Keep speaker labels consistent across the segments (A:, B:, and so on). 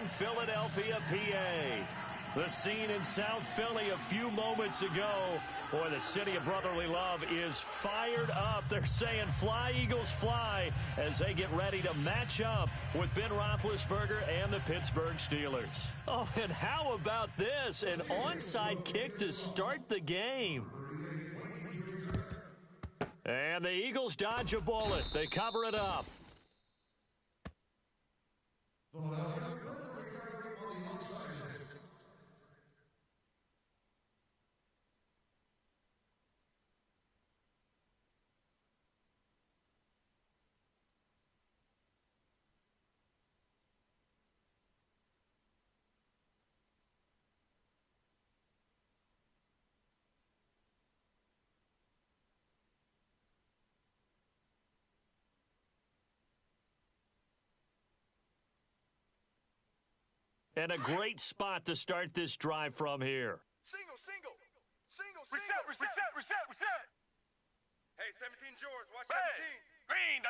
A: Philadelphia, PA. The scene in South Philly a few moments ago. Boy, the city of brotherly love is fired up. They're saying fly, Eagles, fly, as they get ready to match up with Ben Roethlisberger and the Pittsburgh Steelers. Oh, and how about this? An onside kick to start the game. And the Eagles dodge a bullet. They cover it up. And a great spot to start this drive from here.
B: Single.
C: Reset.
B: Hey, 17 George, watch
C: Red.
B: 17.
C: Green.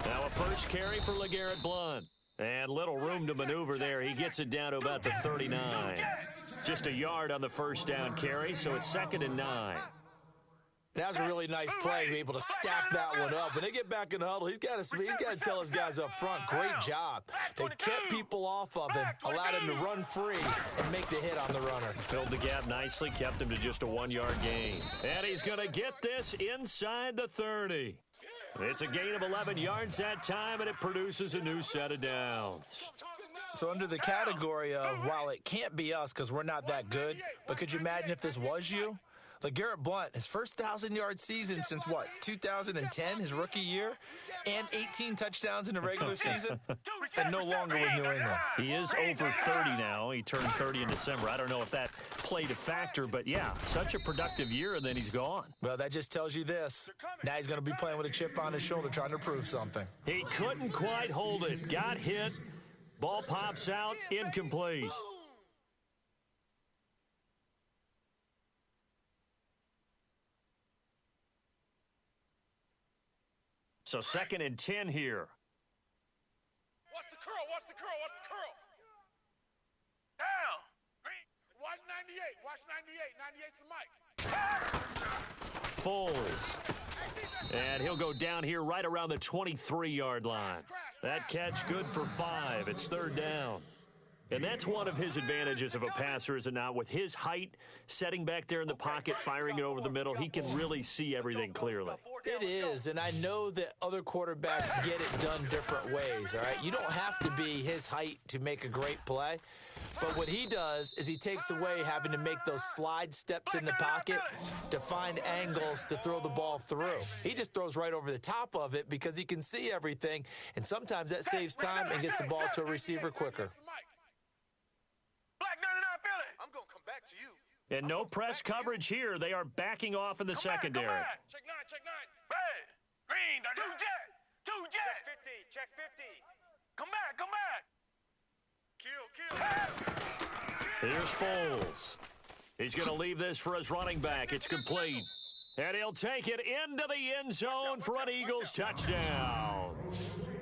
A: Now a first carry for LeGarrette Blount. And little room to maneuver there. He gets it down to about the 39. Just a yard on the first down carry, so it's 2nd and 9.
D: That was a really nice play to be able to stack that one up. When they get back in the huddle, he's got to tell his guys up front, great job. They kept people off of him, allowed him to run free and make the hit on the runner.
A: Filled the gap nicely, kept him to just a 1-yard gain. And he's going to get this inside the 30. It's a gain of 11 yards that time, and it produces a new set of downs.
D: So under the category of, while it can't be us because we're not that good, but could you imagine if this was you? LeGarrette Blount, his first 1,000-yard season since, 2010, his rookie year, and 18 touchdowns in the regular season, and no longer with New England.
A: He is over 30 now. He turned 30 in December. I don't know if that played a factor, but yeah, such a productive year, and then he's gone.
D: Well, that just tells you this. Now he's going to be playing with a chip on his shoulder trying to prove something.
A: He couldn't quite hold it. Got hit. Ball pops out. Incomplete. So 2nd and 10 here.
B: Watch the curl.
C: Down.
B: Watch 98. 98's the mic.
A: Foles. And he'll go down here right around the 23-yard line. That catch good for 5. It's 3rd down. And that's one of his advantages of a passer, is it not? With his height, setting back there in the pocket, firing it over the middle, he can really see everything clearly.
D: It is, and I know that other quarterbacks get it done different ways, all right? You don't have to be his height to make a great play, but what he does is he takes away having to make those slide steps in the pocket to find angles to throw the ball through. He just throws right over the top of it because he can see everything, and sometimes that saves time and gets the ball to a receiver quicker.
C: Black 99 Philly.
B: I'm going to come back to you.
A: And no press coverage here. They are backing off in the secondary.
B: Check 9.
C: Red. Green. Two jet.
B: Check 50.
C: Come back.
B: Kill.
A: Here's Foles. He's going to leave this for his running back. It's complete. And he'll take it into the end zone for an Eagles touchdown.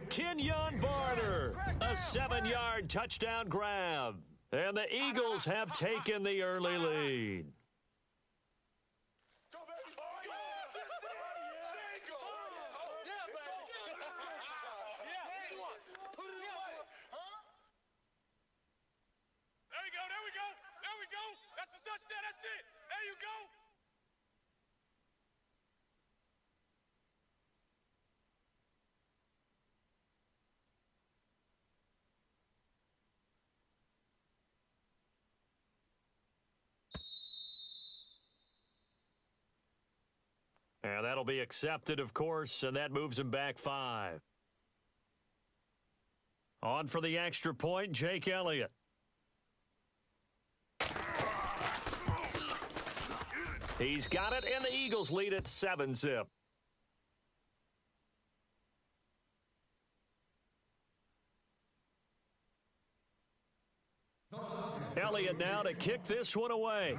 A: Kenyon Barner, a 7-yard touchdown grab. And the Eagles have taken the early lead.
B: There we go. That's the touchdown. That's it. There you go.
A: And that'll be accepted, of course, and that moves him back 5. On for the extra point, Jake Elliott. He's got it, and the Eagles lead at 7-zip. Elliott now to kick this one away.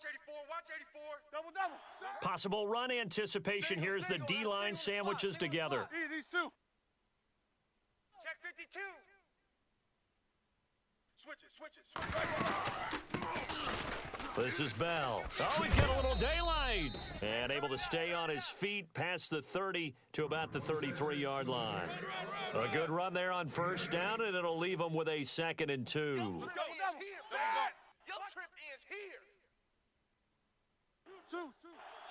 B: 84, watch 84.
C: Double, double.
A: Possible run anticipation here as the D-line sandwiches together.
C: These two.
B: Check 52. Switch it.
A: This is Bell. Oh, he's got a little daylight. And able to stay on his feet past the 30 to about the 33-yard line. A good run there on first down, and it'll leave him with a 2nd and 2.
B: Your trip is here.
C: Two.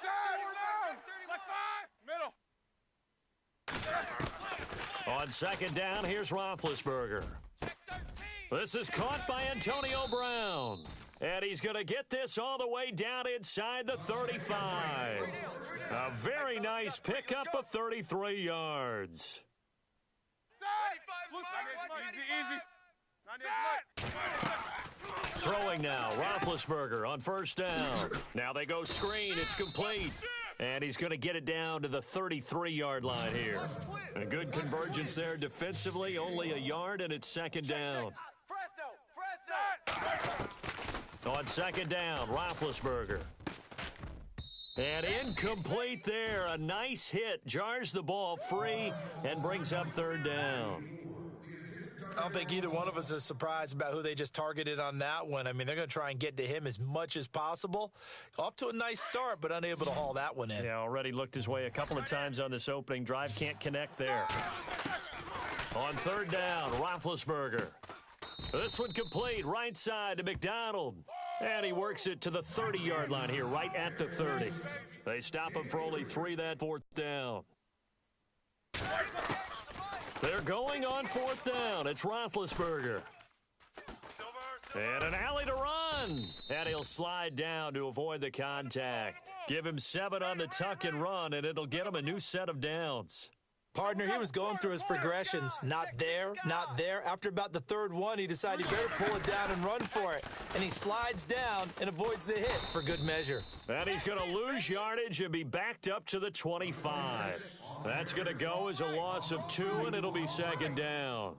C: Side, down. Like 5. Middle.
A: On 2nd down, here's Roethlisberger.
B: Check 13.
A: This is caught by Antonio Brown. And he's going to get this all the way down inside the 35. A very nice pickup of 33 yards. Throwing now, Roethlisberger on first down. Now they go screen, it's complete. And he's going to get it down to the 33-yard line here. A good convergence there defensively, only a yard, and it's 2nd down. On 2nd down, Roethlisberger. And incomplete there. A nice hit. Jars the ball free and brings up 3rd down.
D: I don't think either one of us is surprised about who they just targeted on that one. I mean, they're going to try and get to him as much as possible. Off to a nice start, but unable to haul that one in.
A: Yeah, already looked his way a couple of times on this opening drive. Can't connect there. On 3rd down, Roethlisberger. This one complete, right side to McDonald. And he works it to the 30-yard line here, right at the 30. They stop him for only 3 that 4th down. They're going on 4th down. It's Roethlisberger. And an alley to run. And he'll slide down to avoid the contact. Give him 7 on the tuck and run, and it'll get him a new set of downs.
D: Partner, he was going through his progressions. Not there, not there. After about the 3rd one, he decided he better pull it down and run for it. And he slides down and avoids the hit for good measure.
A: And he's going to lose yardage and be backed up to the 25. That's going to go as a loss of 2, and it'll be 2nd down.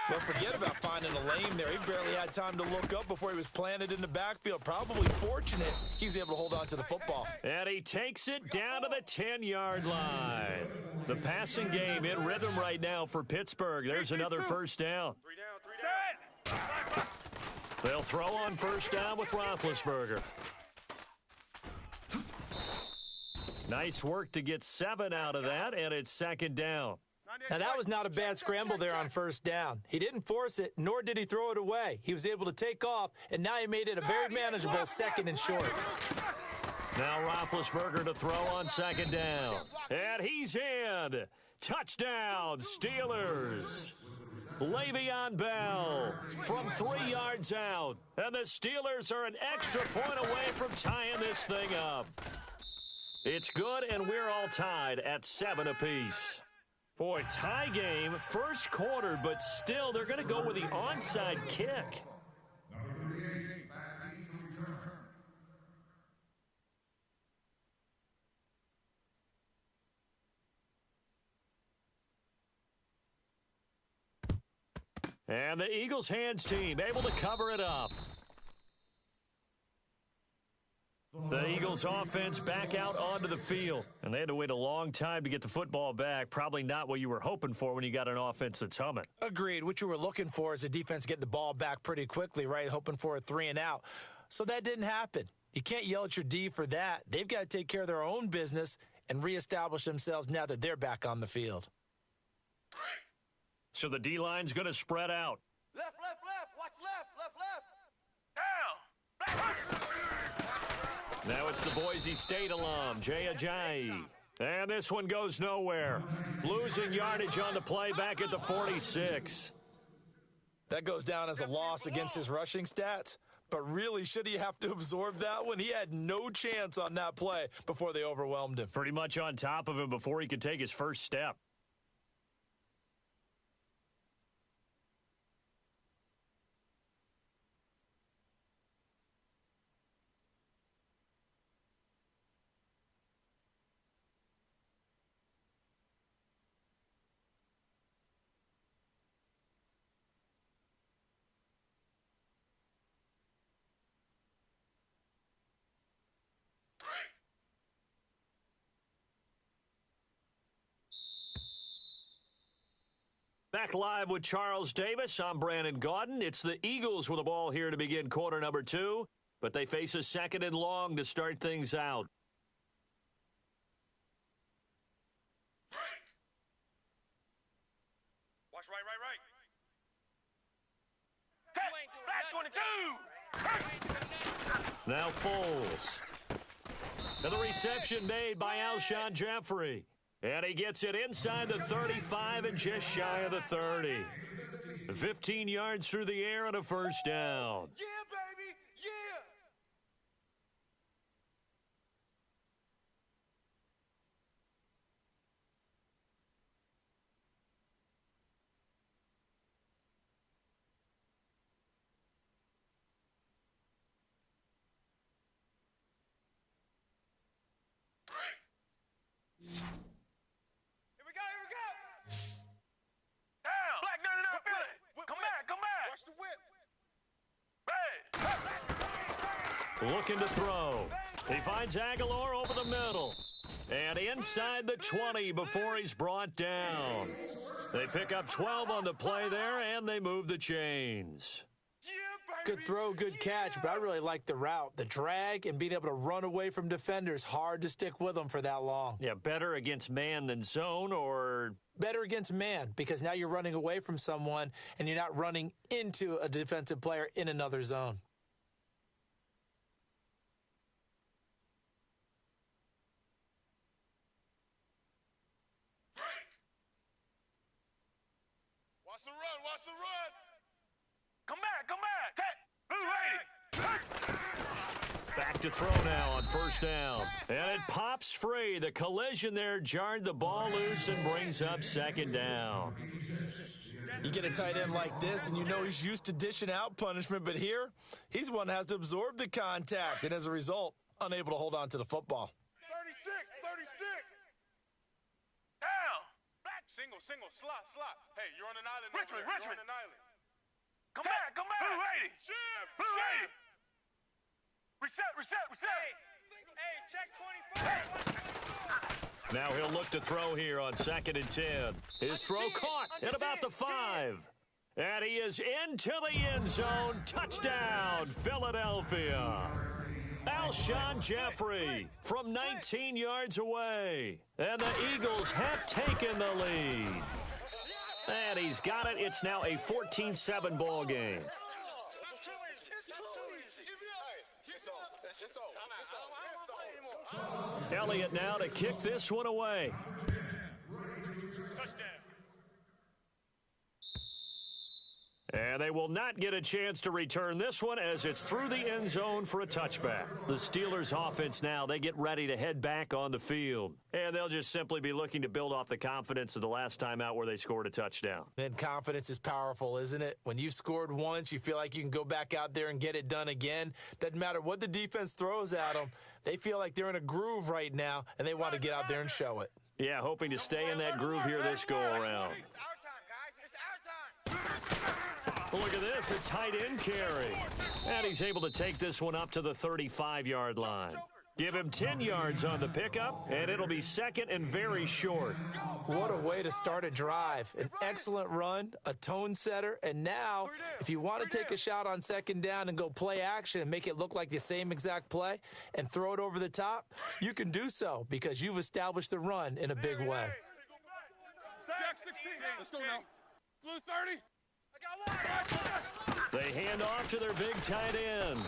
D: Well, forget about finding a lane there. He barely had time to look up before he was planted in the backfield. Probably fortunate he was able to hold on to the football.
A: And he takes it down to the 10-yard line. The passing game in rhythm right now for Pittsburgh. There's another first down.
B: 3 down.
A: They'll throw on first down with Roethlisberger. Nice work to get 7 out of that, and it's 2nd down.
D: Now, that was not a bad scramble there on first down. He didn't force it, nor did he throw it away. He was able to take off, and now he made it a very manageable 2nd and short.
A: Now Roethlisberger to throw on 2nd down. And he's in. Touchdown, Steelers. Le'Veon Bell from 3 yards out. And the Steelers are an extra point away from tying this thing up. It's good, and we're all tied at 7 apiece. Boy, tie game, first quarter, but still they're going to go with the onside kick. And the Eagles hands team able to cover it up. The Eagles offense back out onto the field. And they had to wait a long time to get the football back. Probably not what you were hoping for when you got an offense that's humming.
D: Agreed. What you were looking for is the defense getting the ball back pretty quickly, right? Hoping for a 3 and out. So that didn't happen. You can't yell at your D for that. They've got to take care of their own business and reestablish themselves now that they're back on the field.
A: So the D-line's going to spread out.
B: Left. Watch left.
C: Down.
A: Now it's the Boise State alum, Jay Ajayi. And this one goes nowhere. Losing yardage on the play back at the 46.
D: That goes down as a loss against his rushing stats. But really, should he have to absorb that one? He had no chance on that play before they overwhelmed him.
A: Pretty much on top of him before he could take his first step. Back live with Charles Davis. I'm Brandon Gaudin. It's the Eagles with the ball here to begin quarter number 2, but they face a second and long to start things out.
B: Watch right.
C: Back 22.
A: Now Foles. And the reception made by Alshon Jeffrey. And he gets it inside the 35 and just shy of the 30. 15 yards through the air and a first down.
B: Yeah, baby. Yeah. Here we go.
C: Down. Black gun it up, feel it. Come back.
B: Watch the whip.
C: Hey.
A: Looking to throw. He finds Aguilar over the middle. And inside the 20 before he's brought down. They pick up 12 on the play there, and they move the chains.
B: Yeah, baby.
D: Good throw, good catch, but I really like the route. The drag and being able to run away from defenders, hard to stick with them for that long.
A: Yeah, better against man than zone, or
D: Better against man, because now you're running away from someone and you're not running into a defensive player in another zone.
B: Watch the run.
C: Come back. Blue 80.
A: back to throw now on first down. And it pops free. The collision there jarred the ball loose and brings up second down.
D: You get a tight end like this, and you know he's used to dishing out punishment, but here, he's one that has to absorb the contact, and as a result, unable to hold on to the football.
B: 36.
C: Down.
B: Single, slot. Hey, you're on an island.
C: Richmond.
B: You're on an island.
C: Come back. Blue 80. Blue 80. Reset.
B: Hey, check 25.
A: Now he'll look to throw here on 2nd and 10. His throw caught at about the 5. And he is into the end zone. Touchdown, Philadelphia. Alshon Jeffrey from 19 yards away. And the Eagles have taken the lead. And he's got it. It's now a 14-7 ball game. Elliott now to kick this one away.
B: Touchdown.
A: And they will not get a chance to return this one as it's through the end zone for a touchback. The Steelers offense now, they get ready to head back on the field. And they'll just simply be looking to build off the confidence of the last time out where they scored a touchdown.
D: And confidence is powerful, isn't it? When you've scored once, you feel like you can go back out there and get it done again. Doesn't matter what the defense throws at them. They feel like they're in a groove right now, and they want to get out there and show it.
A: Yeah, hoping to stay in that groove here this go-around.
B: It's our time, guys. It's our time.
A: Well, look at this, a tight end carry. And he's able to take this one up to the 35-yard line. Give him 10 yards on the pickup, and it'll be second and very short.
D: What a way to start a drive. An excellent run, a tone setter, and now, if you want to take a shot on second down and go play action and make it look like the same exact play and throw it over the top, you can do so because you've established the run in a big way.
C: Jack 16. Let's go now. Blue 30.
A: They hand off to their big tight end.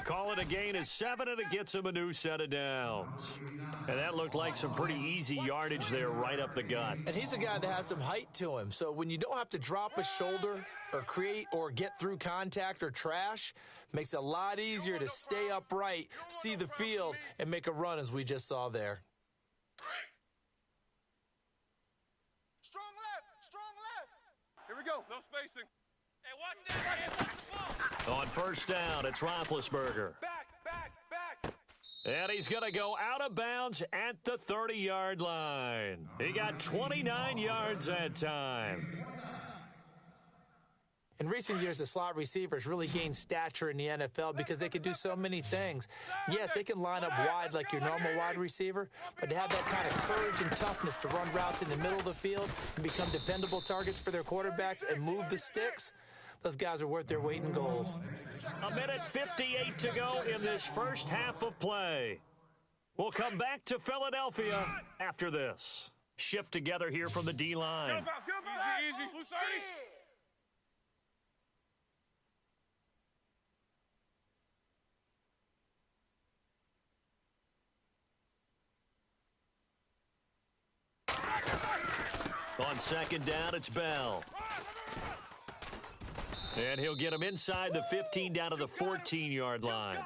A: Call it a gain of 7, and it gets him a new set of downs. And that looked like some pretty easy yardage there right up the gut.
D: And he's a guy that has some height to him. So when you don't have to drop a shoulder or create or get through contact or trash, makes it a lot easier to stay upright, see the field, and make a run as we just saw there.
B: Strong left.
C: Here we go. No spacing.
B: Hey, watch that.
A: On first down, it's Roethlisberger.
B: Back.
A: And he's going to go out of bounds at the 30-yard line. He got 29 yards that time.
D: In recent years, the slot receivers really gained stature in the NFL because they can do so many things. Yes, they can line up wide like your normal wide receiver, but to have that kind of courage and toughness to run routes in the middle of the field and become dependable targets for their quarterbacks and move the sticks, those guys are worth their weight in gold.
A: A minute 58 to go in this first half of play. We'll come back to Philadelphia after this. Shift together here from the D-line.
C: Easy, easy. Blue 30.
A: On second down, it's Bell. And he'll get him inside the 15 down to the 14-yard line.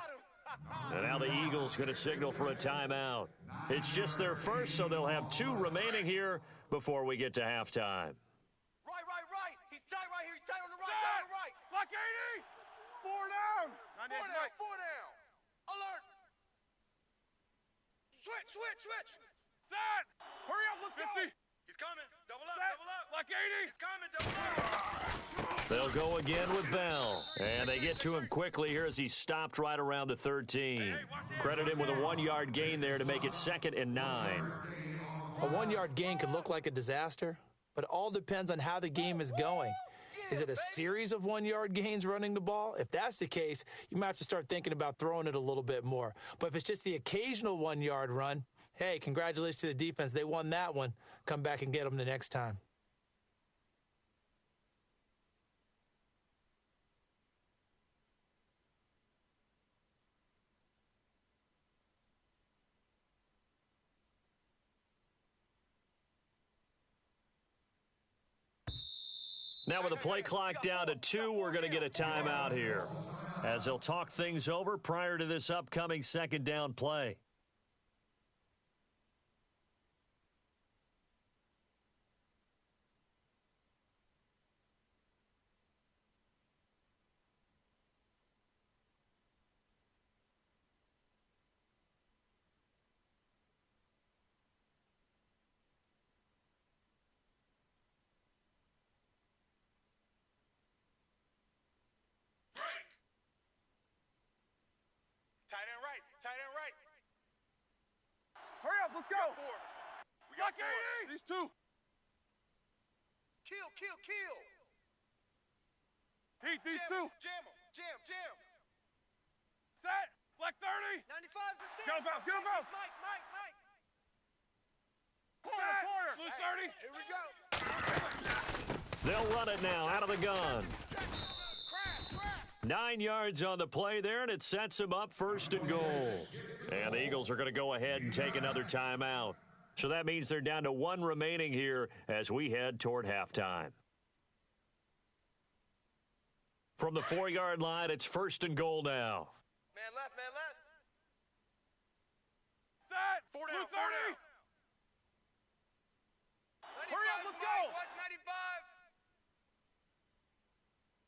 A: And now the Eagles going to signal for a timeout. It's just their first, so they'll have 2 remaining here before we get to halftime.
B: Right. He's tight right here. He's tight on the right.
C: Block 80. 4 down.
B: 4 down. Alert. Switch.
C: Set. Hurry up, let's 50.
B: He's coming. Double up.
C: Block 80.
B: He's coming. Double up.
A: They'll go again with Bell. And they get to him quickly here as he stopped right around the 13. Credit him with a 1-yard gain there to make it 2nd and 9.
D: A 1-yard gain can look like a disaster, but it all depends on how the game is going. Is it a series of 1-yard gains running the ball? If that's the case, you might have to start thinking about throwing it a little bit more. But if it's just the occasional 1-yard run, hey, congratulations to the defense. They won that one. Come back and get them the next time.
A: Now with the play clock down to 2, we're going to get a timeout here as they'll talk things over prior to this upcoming second down play.
B: Tight end right.
C: Hurry up, let's go.
B: We got 4.
C: These 2.
B: Kill.
C: Heat, these 2.
B: Jam.
C: Set. Black 30.
B: 95's the set.
C: Get him out.
B: Mike.
C: Corner. Blue 30.
B: Here we go.
A: They'll run it now out of the gun. 9 yards on the play there, and it sets him up 1st and goal. And the Eagles are going to go ahead and take another timeout. So that means they're down to 1 remaining here as we head toward halftime. From the 4-yard line, it's 1st and goal now.
B: Man left.
C: Set.
B: 4 down.
C: Blue 30. Hurry up, let's go.
B: Watch 95.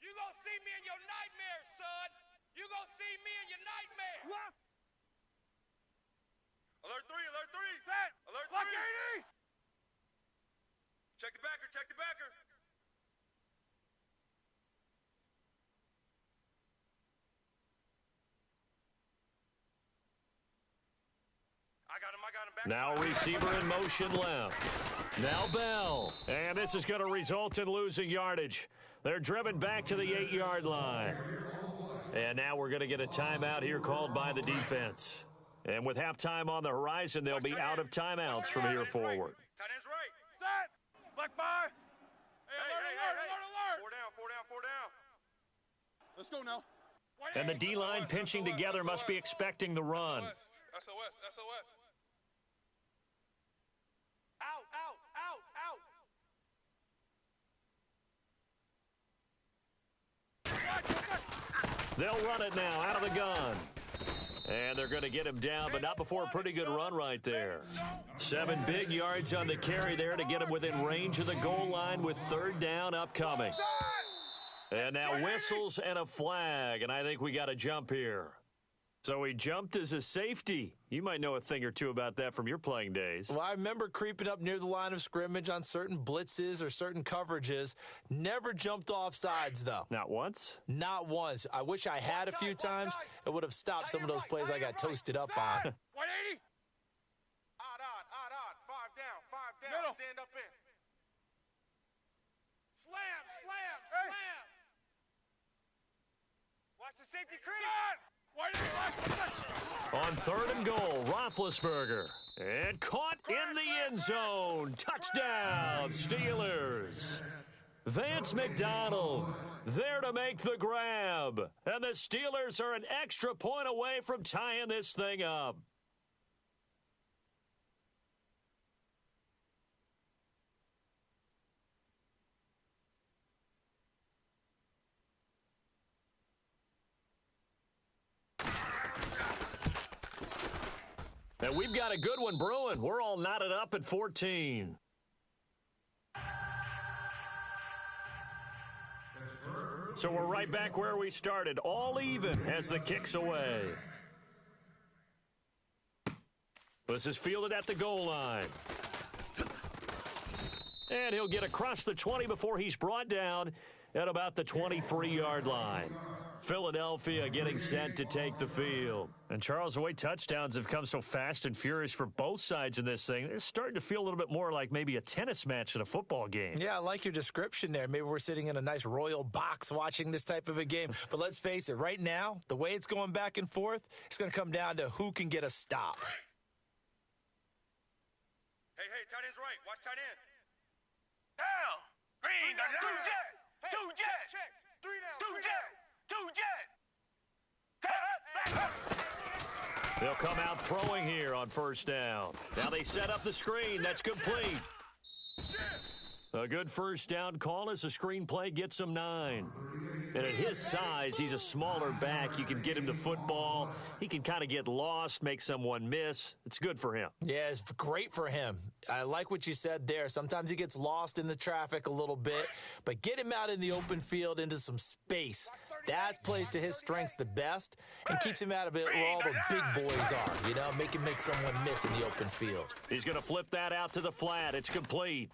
E: You gonna see me in your nightmares, son. You gonna see me in your nightmares.
C: Left.
B: Alert 3.
C: Set.
B: Alert
C: Block
B: 3.
C: 80.
B: Check the backer. I got him back.
A: Now receiver in motion left. Now Bell. And this is going to result in losing yardage. They're driven back to the 8-yard line. And now we're going to get a timeout here called by the defense. And with halftime on the horizon, they'll be out of timeouts from here forward.
B: Tight end's right.
C: Set. Black 5. Alert.
B: 4 down.
C: Let's go now.
A: And the D-line pinching together must be expecting the run.
B: SOS. Out.
A: They'll run it now out of the gun. And they're going to get him down, but not before a pretty good run right there. 7 big yards on the carry there to get him within range of the goal line with 3rd down upcoming. And now whistles and a flag, and I think we got to jump here. So he jumped as a safety. You might know a thing or two about that from your playing days.
D: Well, I remember creeping up near the line of scrimmage on certain blitzes or certain coverages. Never jumped off sides, though.
A: Not once?
D: Not once. I wish I had a few times. It would have stopped some of those plays I got toasted up on.
C: 180.
B: Odd. 5 down.
C: Middle.
B: Stand up in. Slam.
C: Hey.
E: Watch the safety creep.
A: On 3rd and goal, Roethlisberger. And caught in the end zone. Touchdown, Steelers. Vance McDonald there to make the grab. And the Steelers are an extra point away from tying this thing up. And we've got a good one brewing. We're all knotted up at 14. So we're right back where we started, all even as the kick's away. This is fielded at the goal line. And he'll get across the 20 before he's brought down at about the 23-yard line. Philadelphia getting set to take the field. And Charles, the way touchdowns have come so fast and furious for both sides in this thing, it's starting to feel a little bit more like maybe a tennis match than a football game.
D: Yeah, I like your description there. Maybe we're sitting in a nice royal box watching this type of a game. But let's face it, right now, the way it's going back and forth, it's going to come down to who can get a stop.
B: Hey, tight end's right. Watch tight end.
E: Down. Green. Two jet.
B: Hey,
E: Two jet.
B: check. 3 down.
E: Two
B: 3
E: jet.
B: down.
E: Two jet.
A: They'll come out throwing here on 1st down. Now they set up the screen. That's complete. A good 1st down call as the screenplay gets him 9. And at his size, he's a smaller back. You can get him to football. He can kind of get lost, make someone miss. It's good for him.
D: Yeah, it's great for him. I like what you said there. Sometimes he gets lost in the traffic a little bit, but get him out in the open field into some space. That plays to his strengths the best and keeps him out of it where all the big boys are, you know, make someone miss in the open field.
A: He's going to flip that out to the flat. It's complete.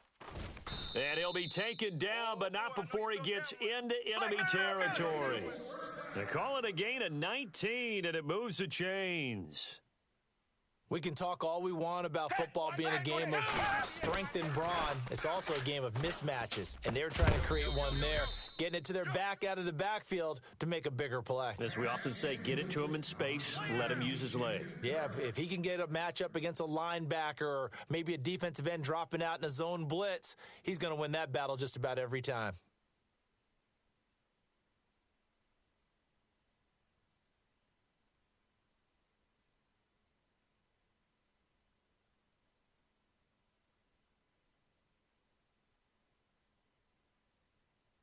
A: And he'll be taken down, but not before he gets into enemy territory. They call it a gain of 19, and it moves the chains.
D: We can talk all we want about football being a game of strength and brawn. It's also a game of mismatches, and they're trying to create one there, getting it to their back out of the backfield to make a bigger play.
A: As we often say, get it to him in space, let him use his leg.
D: Yeah, if he can get a matchup against a linebacker or maybe a defensive end dropping out in a zone blitz, he's going to win that battle just about every time.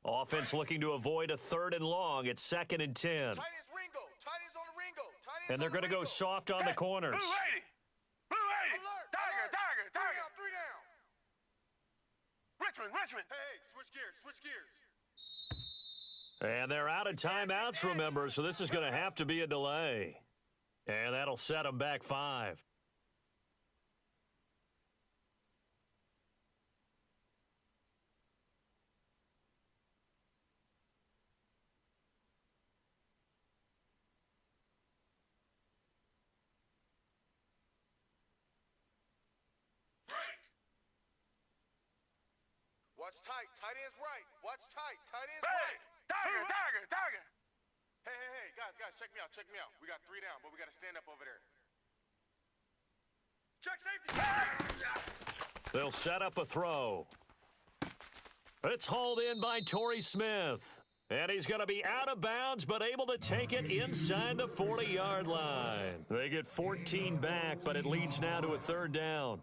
A: Offense looking to avoid a 3rd and long. It's 2nd and 10.
B: Tight end's Ringo. Tight end's on the Ringo. Tight end's
A: And they're
B: on the
A: going to go
B: Ringo.
A: soft on the corners.
E: Blue 80. Blue 80.
B: Alert.
E: Tiger.
B: 3 down.
E: Richmond.
B: Hey, switch gears.
A: And they're out of timeouts, remember, so this is going to have to be a delay. And that'll set them back 5.
B: Watch tight. Tight end's right. Watch tight. Tight end's
E: Hey.
B: right.
E: Tiger.
B: Hey, guys, check me out. We got 3 down, but we got to stand up over there. Check safety.
A: They'll set up a throw. It's hauled in by Torrey Smith. And he's going to be out of bounds, but able to take it inside the 40-yard line. They get 14 back, but it leads now to a 3rd down.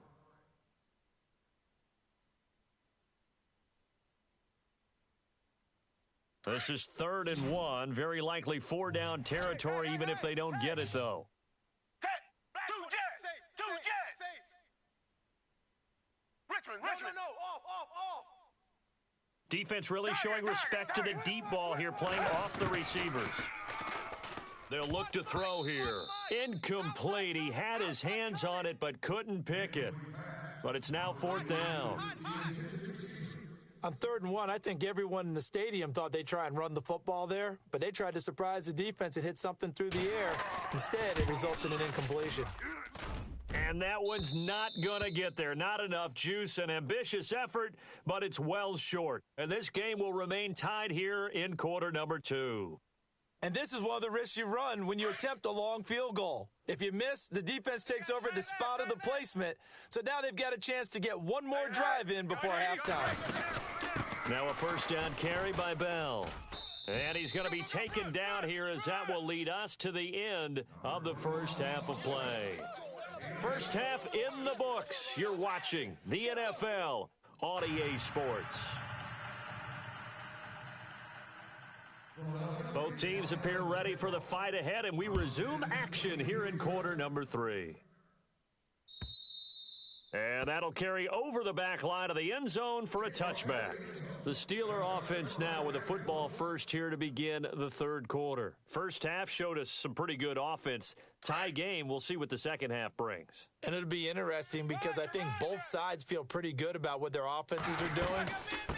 A: This is 3rd and 1. Very likely 4 down territory, even if they don't get it, though.
E: Two jet.
B: Safe.
E: Richmond.
B: No. Off.
A: Defense really showing respect to the deep ball here, playing off the receivers. They'll look to throw here. Incomplete. He had his hands on it but couldn't pick it. But it's now 4th down.
D: On 3rd and 1, I think everyone in the stadium thought they'd try and run the football there, but they tried to surprise the defense and hit something through the air. Instead, it results in an incompletion.
A: And that one's not going to get there. Not enough juice, an ambitious effort, but it's well short. And this game will remain tied here in quarter number 2.
D: And this is one of the risks you run when you attempt a long field goal. If you miss, the defense takes over the spot of the placement. So now they've got a chance to get one more drive in before halftime.
A: Now a 1st down carry by Bell. And he's going to be taken down here as that will lead us to the end of the first half of play. First half in the books. You're watching the NFL on EA Sports. Both teams appear ready for the fight ahead, and we resume action here in quarter number 3. And that'll carry over the back line of the end zone for a touchback. The Steeler offense now with a football first here to begin the 3rd quarter. First half showed us some pretty good offense. Tie game, we'll see what the second half brings.
D: And it'll be interesting because I think both sides feel pretty good about what their offenses are doing.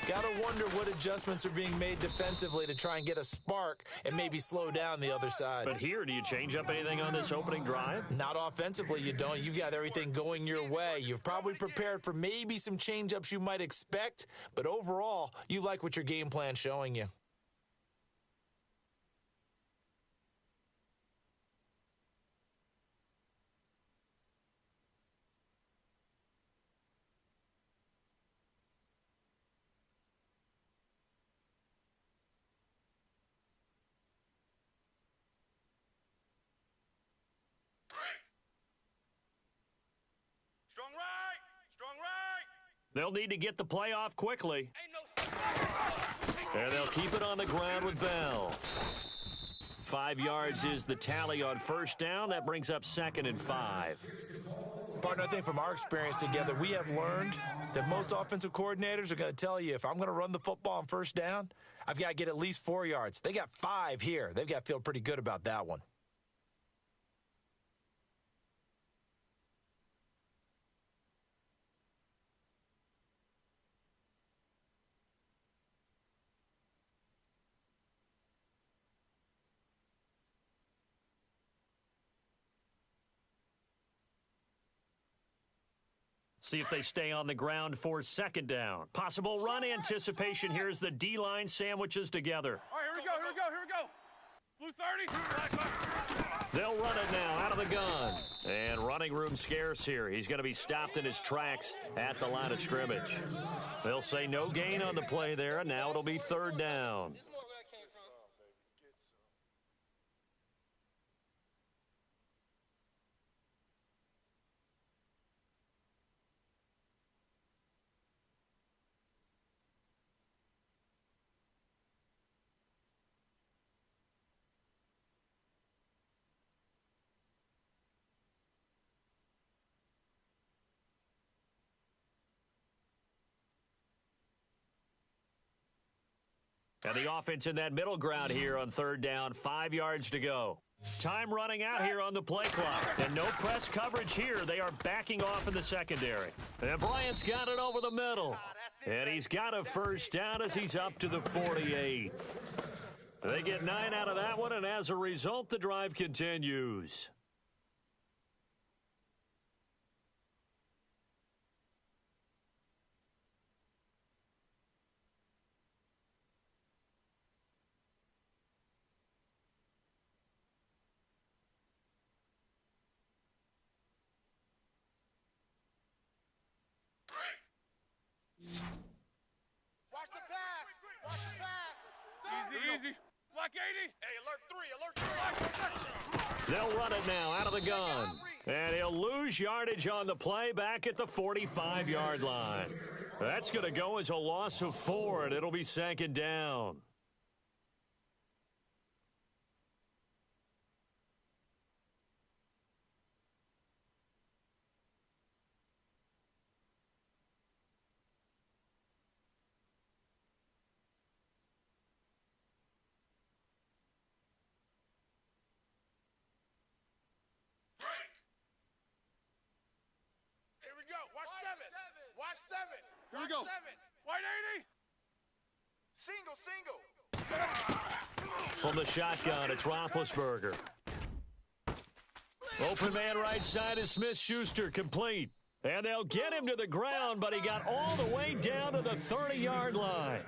D: Got to wonder what adjustments are being made defensively to try and get a spark and maybe slow down the other side.
A: But here, do you change up anything on this opening drive?
D: Not offensively, you don't. You've got everything going your way. You've probably prepared for maybe some change-ups you might expect, but overall, you like what your game plan's showing you.
B: Strong right. Strong right.
A: They'll need to get the play off quickly. And they'll keep it on the ground with Bell. 5 yards is the tally on 1st down. That brings up 2nd and 5.
D: Partner, I think from our experience together, we have learned that most offensive coordinators are going to tell you, if I'm going to run the football on 1st down, I've got to get at least 4 yards. They got 5 here. They've got to feel pretty good about that one.
A: See if they stay on the ground for 2nd down. Possible run anticipation here as the D-line sandwiches together.
C: All right, here we go. Blue 30.
A: They'll run it now out of the gun. And running room scarce here. He's going to be stopped in his tracks at the line of scrimmage. They'll say no gain on the play there, and now it'll be 3rd down. And the offense in that middle ground here on 3rd down, 5 yards to go. Time running out here on the play clock. And no press coverage here. They are backing off in the secondary. And Bryant's got it over the middle. And he's got a 1st down as he's up to the 48. They get 9 out of that one, and as a result, the drive continues.
B: Watch the pass. Watch the pass.
C: Easy. Block 80.
B: Hey, alert 3.
A: They'll run it now out of the gun. And he'll lose yardage on the play back at the 45-yard line. That's going to go as a loss of 4, and it'll be 2nd down.
B: go. Watch seven. Watch seven.
C: Here we go.
B: Seven.
C: White 80.
B: Single.
A: From the shotgun, it's Roethlisberger. Open man right side is Smith-Schuster, complete. And they'll get him to the ground, but he got all the way down to the 30-yard line.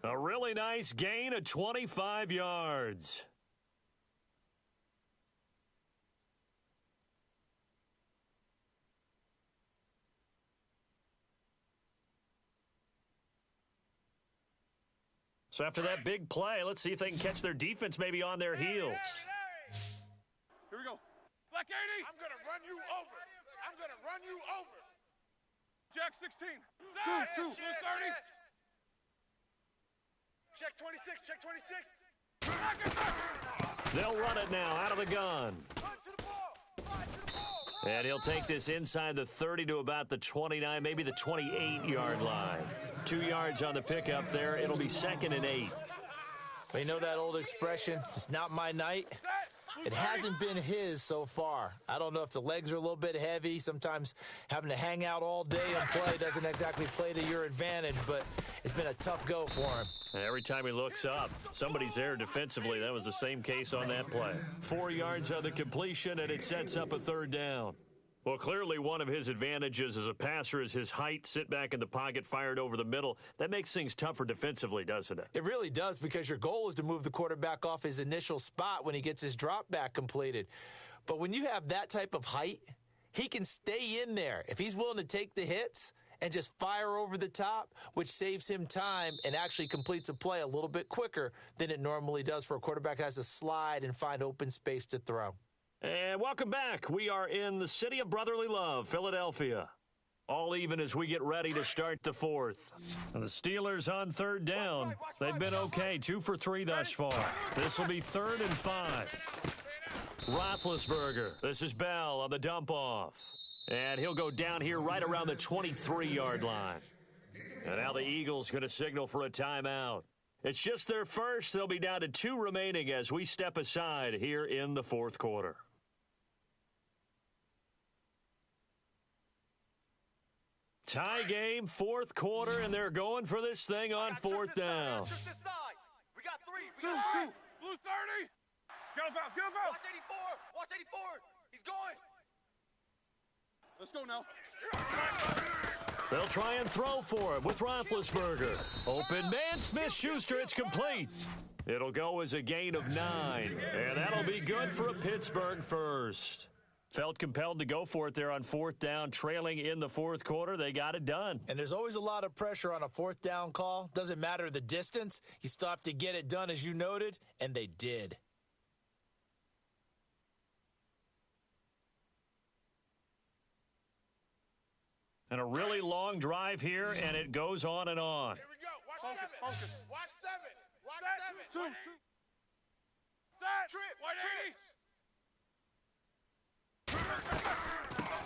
A: A really nice gain of 25 yards. So after that big play, let's see if they can catch their defense maybe on their heels.
C: Here we go. Black 80.
B: I'm going to run you over.
C: Jack 16. Two. Blue 30.
B: Check 26.
A: They'll run it now out of the gun. And he'll take this inside the 30 to about the 29, maybe the 28-yard line. 2 yards on the pickup there. It'll be 2nd and 8.
D: But you know that old expression, it's not my night? It hasn't been his so far. I don't know if the legs are a little bit heavy. Sometimes having to hang out all day and play doesn't exactly play to your advantage, but it's been a tough go for him.
A: Every time he looks up, somebody's there defensively. That was the same case on that play. 4 yards on the completion, and it sets up a 3rd down. Well, clearly one of his advantages as a passer is his height, sit back in the pocket, fired over the middle. That makes things tougher defensively, doesn't it?
D: It really does, because your goal is to move the quarterback off his initial spot when he gets his drop back completed. But when you have that type of height, he can stay in there. If he's willing to take the hits and just fire over the top, which saves him time and actually completes a play a little bit quicker than it normally does for a quarterback who has to slide and find open space to throw.
A: And welcome back. We are in the city of brotherly love, Philadelphia. All even as we get ready to start the 4th. And the Steelers on 3rd down. They've been okay, 2 for 3 thus far. This will be 3rd and 5. Roethlisberger. This is Bell on the dump off. And he'll go down here right around the 23-yard line. And now the Eagles going to signal for a timeout. It's just their first. They'll be down to 2 remaining as we step aside here in the 4th quarter. Tie game, 4th quarter, and they're going for this thing on 4th down.
B: We got 3.
C: Two. Blue 30. Get him out.
B: Watch 84. He's going.
C: Let's go now.
A: They'll try and throw for him with Roethlisberger. Open man, Smith-Schuster, it's complete. It'll go as a gain of 9, and that'll be good for a Pittsburgh first. Felt compelled to go for it there on 4th down, trailing in the 4th quarter. They got it done.
D: And there's always a lot of pressure on a 4th down call. Doesn't matter the distance. You still have to get it done, as you noted, and they did.
A: And a really long drive here, and it goes on and on.
B: Here we go. Watch
C: Focus.
B: 7. Watch 7.
C: Two. Set. White 80.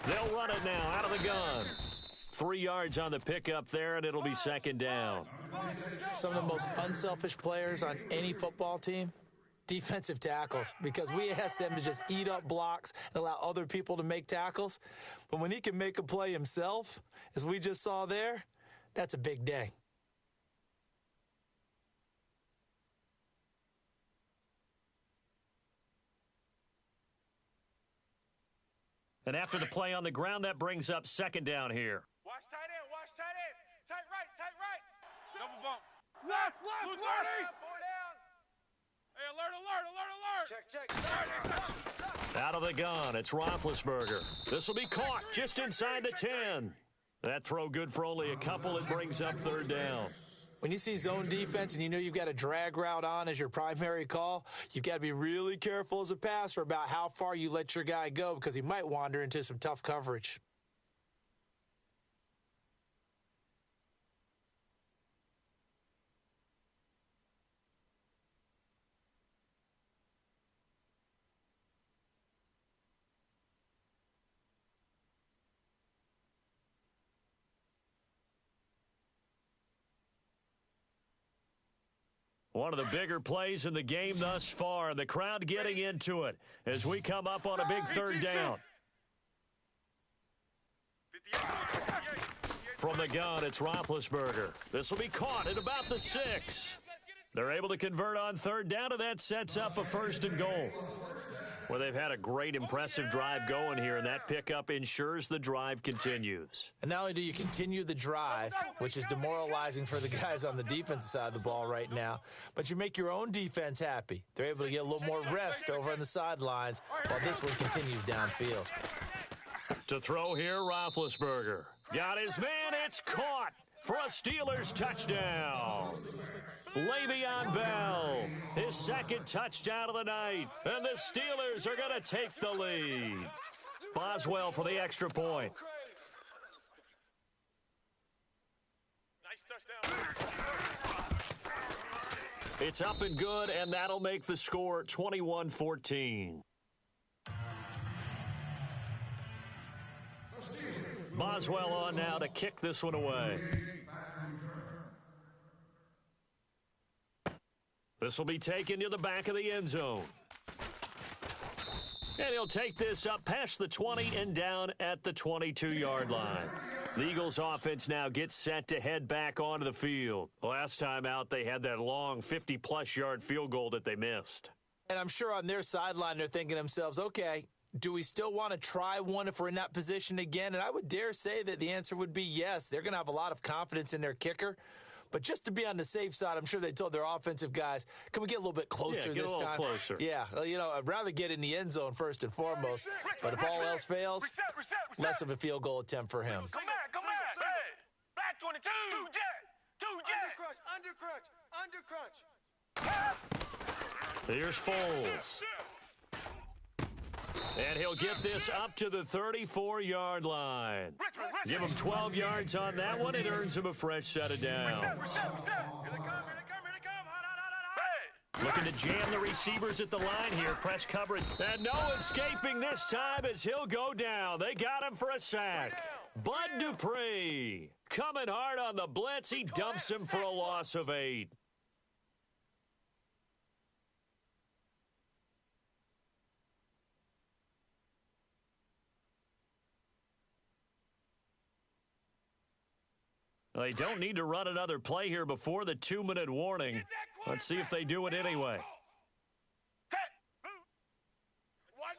A: They'll run it now out of the gun. 3 yards on the pickup there, and it'll be 2nd down.
D: Some of the most unselfish players on any football team, defensive tackles, because we ask them to just eat up blocks and allow other people to make tackles. But when he can make a play himself, as we just saw there, that's a big day.
A: And after the play on the ground, that brings up 2nd down here.
B: Watch tight end. Tight right.
C: Double bump. Left. Blue 30.
B: Four down.
C: Hey, alert.
B: Check.
A: Out of the gun, it's Roethlisberger. This will be caught just inside the 10. That throw good for only a couple. It brings up 3rd down.
D: When you see zone defense and you know you've got a drag route on as your primary call, you've got to be really careful as a passer about how far you let your guy go, because he might wander into some tough coverage.
A: One of the bigger plays in the game thus far, and the crowd getting into it as we come up on a big 3rd down. From the gun, it's Roethlisberger. This will be caught at about the 6. They're able to convert on third down, and that sets up a 1st and goal. Well, they've had a great, impressive drive going here, and that pickup ensures the drive continues.
D: And not only do you continue the drive, which is demoralizing for the guys on the defensive side of the ball right now, but you make your own defense happy. They're able to get a little more rest over on the sidelines while this one continues downfield.
A: To throw here, Roethlisberger. Got his man, it's caught for a Steelers touchdown. Le'Veon Bell, his 2nd touchdown of the night, and the Steelers are going to take the lead. Boswell for the extra point.
B: Nice touchdown.
A: It's up and good, and that'll make the score 21-14. Boswell on now to kick this one away. This will be taken to the back of the end zone. And he'll take this up past the 20 and down at the 22-yard line. The Eagles offense now gets set to head back onto the field. Last time out, they had that long 50-plus yard field goal that they missed.
D: And I'm sure on their sideline, they're thinking to themselves, okay, do we still want to try one if we're in that position again? And I would dare say that the answer would be yes. They're going to have a lot of confidence in their kicker. But just to be on the safe side, I'm sure they told their offensive guys, can we get a little bit closer this time?
A: Closer.
D: Yeah, well, I'd rather get in the end zone first and foremost. But if all else fails, less of a field goal attempt for him.
E: Come back. Hey, back 22. Two jet.
B: Under crunch.
A: Here's Foles. And he'll get this up to the 34-yard line. Give him 12 yards on that one. It earns him a fresh set of downs.
B: Here they come. Hot.
A: Looking to jam the receivers at the line here. Press coverage. And no escaping this time as he'll go down. They got him for a sack. Bud Dupree coming hard on the blitz. He dumps him for a loss of 8. They don't need to run another play here before the 2-minute warning. Let's see if they do it anyway.
B: Watch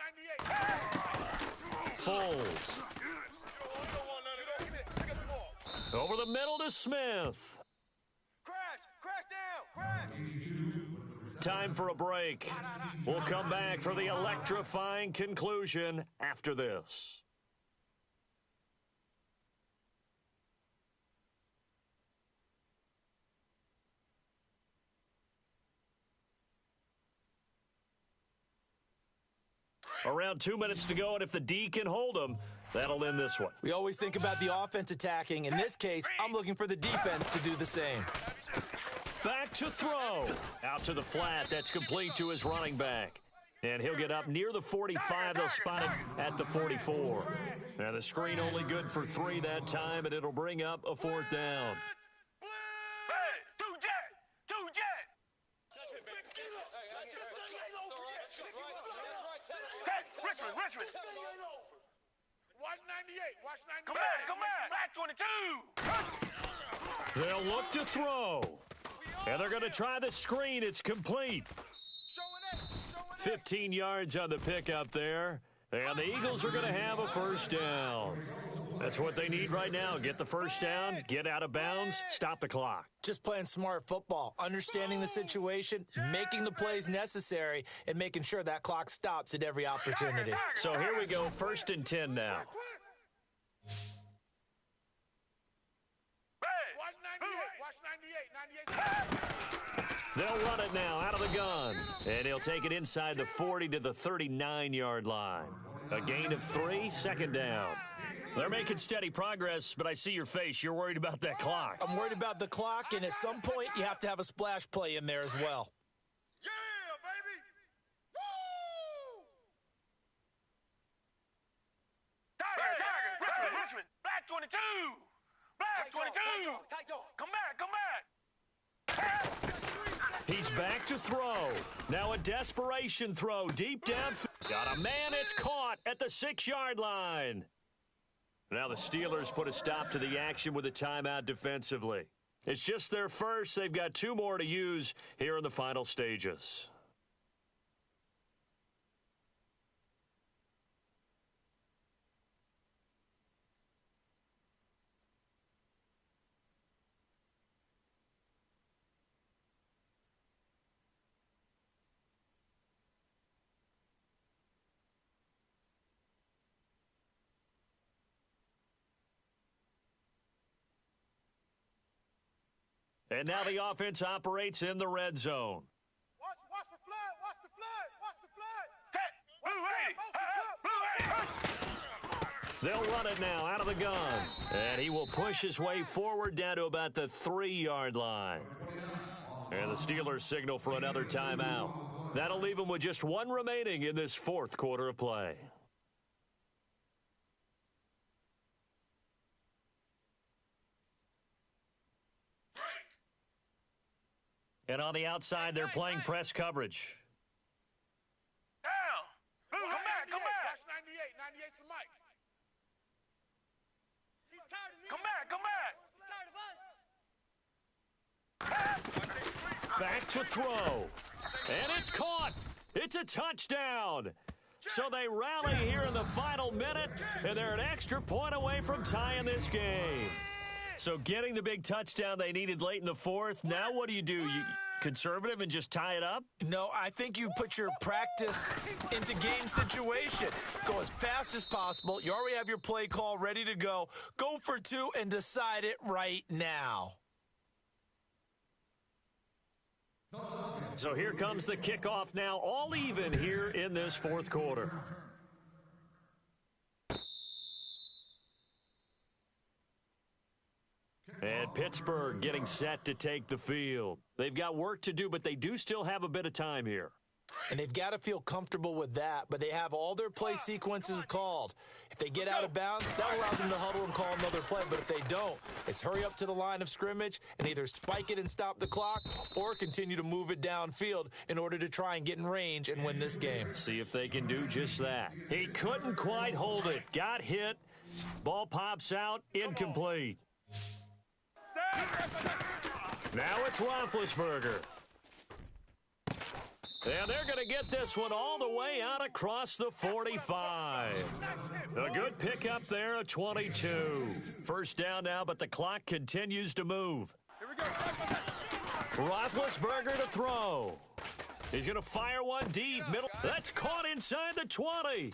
B: 98.
A: Foles. Over the middle to Smith.
E: Crash down.
A: Time for a break. We'll come back for the electrifying conclusion after this. Around 2 minutes to go, and if the D can hold them, that'll end this one.
D: We always think about the offense attacking. In this case, I'm looking for the defense to do the same.
A: Back to throw. Out to the flat. That's complete to his running back. And he'll get up near the 45. They'll spot it at the 44. Now the screen only good for 3 that time, and it'll bring up a 4th down.
E: Two jet. Richmond.
B: Watch 98. Watch 98.
E: Come back. Back 22.
A: They'll look to throw. And they're going to try the screen. It's complete. 15 yards on the pickup there. And the Eagles are going to have a 1st down. That's what they need right now. Get the 1st down, get out of bounds, stop the clock.
D: Just playing smart football, understanding the situation, making the plays necessary, and making sure that clock stops at every opportunity.
A: So here we go, 1st and 10 now.
B: Watch 98.
A: They'll run it now out of the gun. And he'll take it inside the 40 to the 39-yard line. A gain of 3, 2nd down. They're making steady progress, but I see your face. You're worried about that clock.
D: I'm worried about the clock, and at some point, you have to have a splash play in there as well.
B: Yeah, baby. Woo!
E: Tiger. Richmond. Back 22. Back 22. Come back.
A: He's back to throw. Now a desperation throw deep down. Got a man. It's caught at the 6-yard line. Now the Steelers put a stop to the action with a timeout defensively. It's just their first. They've got 2 more to use here in the final stages. And now the offense operates in the red zone.
B: Watch the flood. Watch the flood. Watch the flood.
A: They'll run it now out of the gun. And he will push his way forward down to about the 3-yard line. And the Steelers signal for another timeout. That'll leave them with just 1 remaining in this 4th quarter of play. And on the outside, they're playing press coverage.
B: Down. Come back. Watch 98. 98's the mic. He's tired of me. Come back. He's tired of us.
A: Back to throw. And it's caught. It's a touchdown. So they rally here in the final minute, and they're an extra point away from tying this game. So getting the big touchdown they needed late in the 4th. Now what do? You conservative and just tie it up?
D: No, I think you put your practice into game situation. Go as fast as possible. You already have your play call ready to go. Go for 2 and decide it right now.
A: So here comes the kickoff now, all even here in this 4th quarter. And Pittsburgh getting set to take the field. They've got work to do, but they do still have a bit of time here.
D: And they've got to feel comfortable with that, but they have all their play sequences called. If they get out of bounds, that allows them to huddle and call another play. But if they don't, it's hurry up to the line of scrimmage and either spike it and stop the clock or continue to move it downfield in order to try and get in range and win this game.
A: See if they can do just that. He couldn't quite hold it. Got hit. Ball pops out. Incomplete. Now it's Roethlisberger. And they're going to get this one all the way out across the 45. A good pickup there, a 22. First down now, but the clock continues to move.
C: Here we go.
A: Roethlisberger to throw. He's going to fire one deep. Middle. That's caught inside the 20.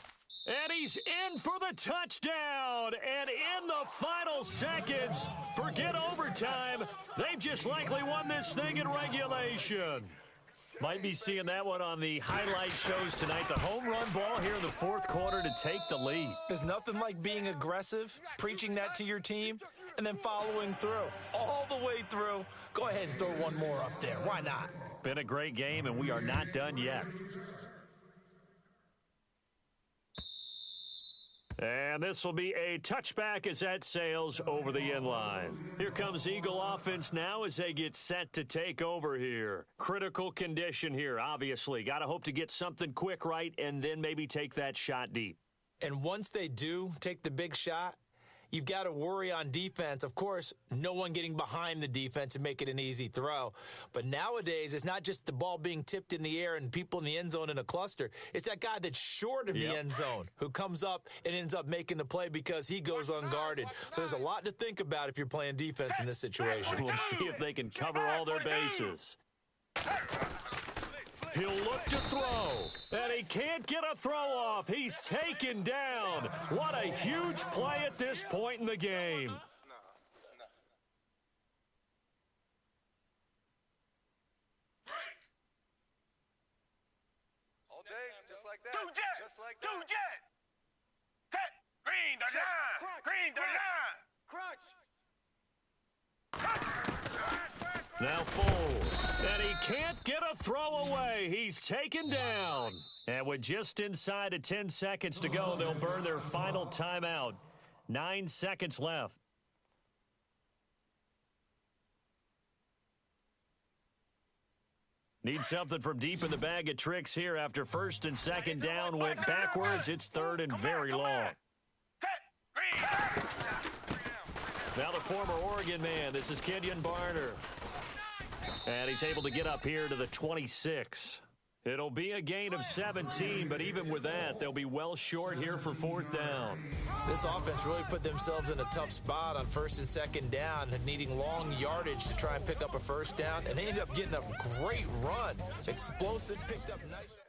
A: And he's in for the touchdown. And in the final seconds, forget overtime. They've just likely won this thing in regulation. Might be seeing that one on the highlight shows tonight. The home run ball here in the 4th quarter to take the lead.
D: There's nothing like being aggressive, preaching that to your team, and then following through. All the way through. Go ahead and throw one more up there. Why not?
A: Been a great game, and we are not done yet. And this will be a touchback as that sails over the inline. Here comes Eagle offense now as they get set to take over here. Critical condition here, obviously. Got to hope to get something quick right and then maybe take that shot deep.
D: And once they do take the big shot, you've got to worry on defense. Of course, no one getting behind the defense and make it an easy throw. But nowadays, it's not just the ball being tipped in the air and people in the end zone in a cluster. It's that guy that's short of the end zone who comes up and ends up making the play because he goes unguarded. So there's a lot to think about if you're playing defense in this situation.
A: We'll see if they can cover all their bases. He'll look to throw, and he can't get a throw off. He's taken down. What a huge play at this point in the game.
B: All day, just like that.
E: Two jet.
B: Just like
E: Two
B: that.
E: jet. Set. Green the line. Green the line.
B: Crunch.
A: Now Foles, and he can't get a throw away. He's taken down. And with just inside of 10 seconds to go, they'll burn their final timeout. 9 seconds left. Need something from deep in the bag of tricks here after first and second down went backwards. It's third and very long.
E: Set. Green
A: Now the former Oregon man, this is Kenyon Barner. And he's able to get up here to the 26. It'll be a gain of 17, but even with that, they'll be well short here for 4th down.
D: This offense really put themselves in a tough spot on 1st and 2nd down, needing long yardage to try and pick up a 1st down, and they ended up getting a great run. Explosive, picked up nice.